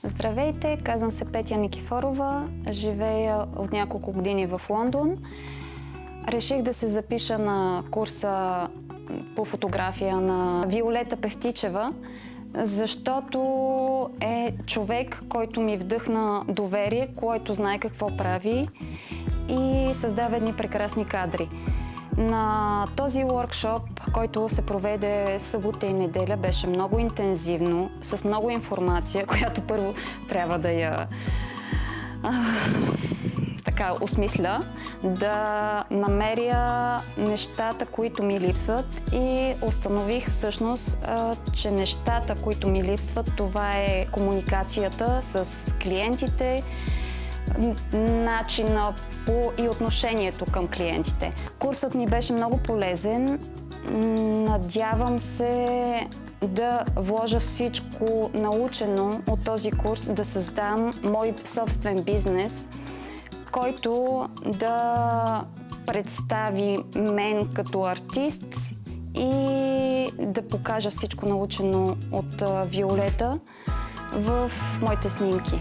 Здравейте, казвам се Петя Никифорова, живея от няколко години в Лондон. Реших да се запиша на курса по фотография на Виолета Певтичева, защото е човек, който ми вдъхна доверие, който знае какво прави и създава едни прекрасни кадри. На този уоркшоп, който се проведе събота и неделя, беше много интензивно, с много информация, която първо трябва да я осмисля, да намеря нещата, които ми липсват, и установих всъщност, че нещата, които ми липсват, това е комуникацията с клиентите, начина и отношението към клиентите. Курсът ми беше много полезен. Надявам се да вложа всичко научено от този курс, да създам мой собствен бизнес, който да представи мен като артист и да покажа всичко научено от Виолета в моите снимки.